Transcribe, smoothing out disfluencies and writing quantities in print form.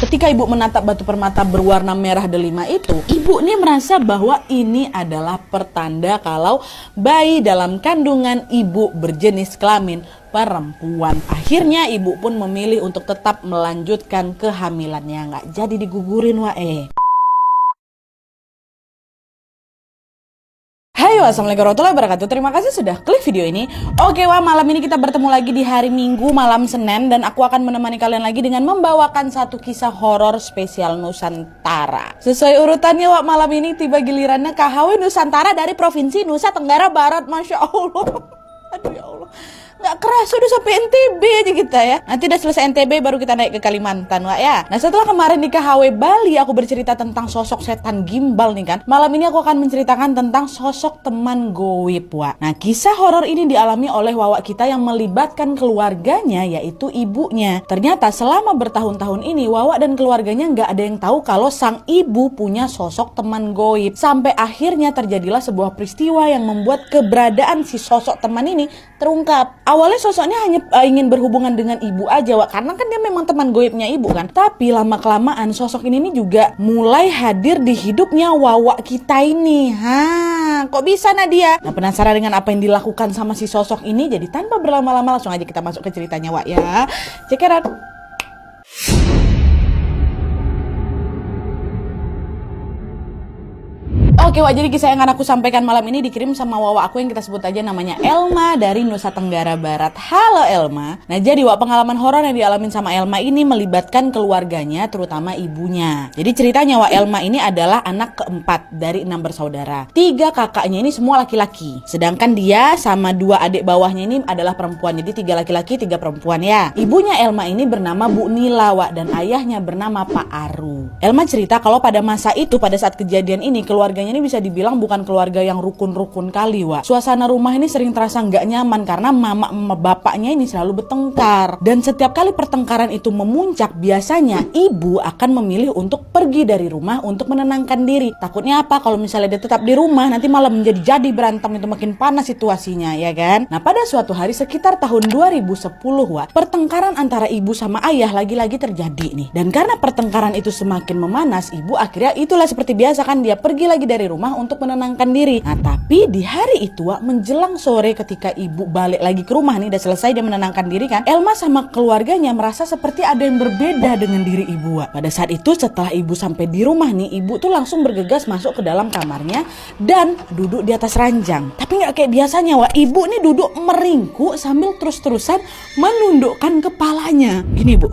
Ketika ibu menatap batu permata berwarna merah delima itu, ibu ini merasa bahwa ini adalah pertanda kalau bayi dalam kandungan ibu berjenis kelamin perempuan. Akhirnya ibu pun memilih untuk tetap melanjutkan kehamilannya, nggak jadi digugurin wae. Hai, wassalamualaikum warahmatullahi wabarakatuh. Terima kasih sudah klik video ini. Oke, malam ini kita bertemu lagi di hari Minggu malam Senin, dan aku akan menemani kalian lagi dengan membawakan satu kisah horor spesial Nusantara. Sesuai urutannya, malam ini tiba gilirannya KHW Nusantara dari Provinsi Nusa Tenggara Barat. Masya Allah. Aduh ya Allah, nggak kerasa udah sampai NTB aja kita ya. Nanti udah selesai NTB baru kita naik ke Kalimantan, Wak ya. Nah, setelah kemarin di KHW Bali aku bercerita tentang sosok setan gimbal nih kan. Malam ini aku akan menceritakan tentang sosok teman goib, Wak. Nah, kisah horor ini dialami oleh Wawak kita yang melibatkan keluarganya, yaitu ibunya. Ternyata selama bertahun-tahun ini Wawak dan keluarganya nggak ada yang tahu kalau sang ibu punya sosok teman goib. Sampai akhirnya terjadilah sebuah peristiwa yang membuat keberadaan si sosok teman ini terungkap. Awalnya sosoknya hanya ingin berhubungan dengan ibu aja, Wak, karena kan dia memang teman goibnya ibu kan. Tapi lama-kelamaan sosok ini juga mulai hadir di hidupnya Wawak kita ini. Kok bisa Nadia? Nah, penasaran dengan apa yang dilakukan sama si sosok ini? Jadi tanpa berlama-lama langsung aja kita masuk ke ceritanya, Wak ya. Check it out. Oke, Wak, jadi kisah yang akan aku sampaikan malam ini dikirim sama Wawak aku yang kita sebut aja namanya Elma dari Nusa Tenggara Barat. Halo Elma. Nah, jadi Wak, pengalaman horor yang dialamin sama Elma ini melibatkan keluarganya, terutama ibunya. Jadi ceritanya, Wak, Elma ini adalah anak keempat dari 6 bersaudara. 3 kakaknya ini semua laki-laki, sedangkan dia sama 2 adik bawahnya ini adalah perempuan. Jadi 3 laki-laki 3 perempuan ya. Ibunya Elma ini bernama Bu Nila, Wak, dan ayahnya bernama Pak Aru. Elma cerita kalau pada masa itu, pada saat kejadian ini, keluarganya ini bisa dibilang bukan keluarga yang rukun-rukun kali, Wak. Suasana rumah ini sering terasa nggak nyaman karena mama bapaknya ini selalu bertengkar. Dan setiap kali pertengkaran itu memuncak, biasanya ibu akan memilih untuk pergi dari rumah untuk menenangkan diri. Takutnya apa? Kalau misalnya dia tetap di rumah, nanti malah menjadi berantem, itu makin panas situasinya, ya kan? Nah, pada suatu hari sekitar tahun 2010, Wak, pertengkaran antara ibu sama ayah lagi-lagi terjadi nih. Dan karena pertengkaran itu semakin memanas, ibu akhirnya itulah seperti biasa kan, dia pergi lagi dari rumah untuk menenangkan diri. Nah, tapi di hari itu, Wak, menjelang sore ketika ibu balik lagi ke rumah nih, udah selesai dia menenangkan diri kan, Elma sama keluarganya merasa seperti ada yang berbeda dengan diri ibu, Wak. Pada saat itu setelah ibu sampai di rumah nih, ibu tuh langsung bergegas masuk ke dalam kamarnya dan duduk di atas ranjang. Tapi nggak kayak biasanya, Wak. Ibu nih duduk meringkuk sambil terus-terusan menundukkan kepalanya. Gini, Bu.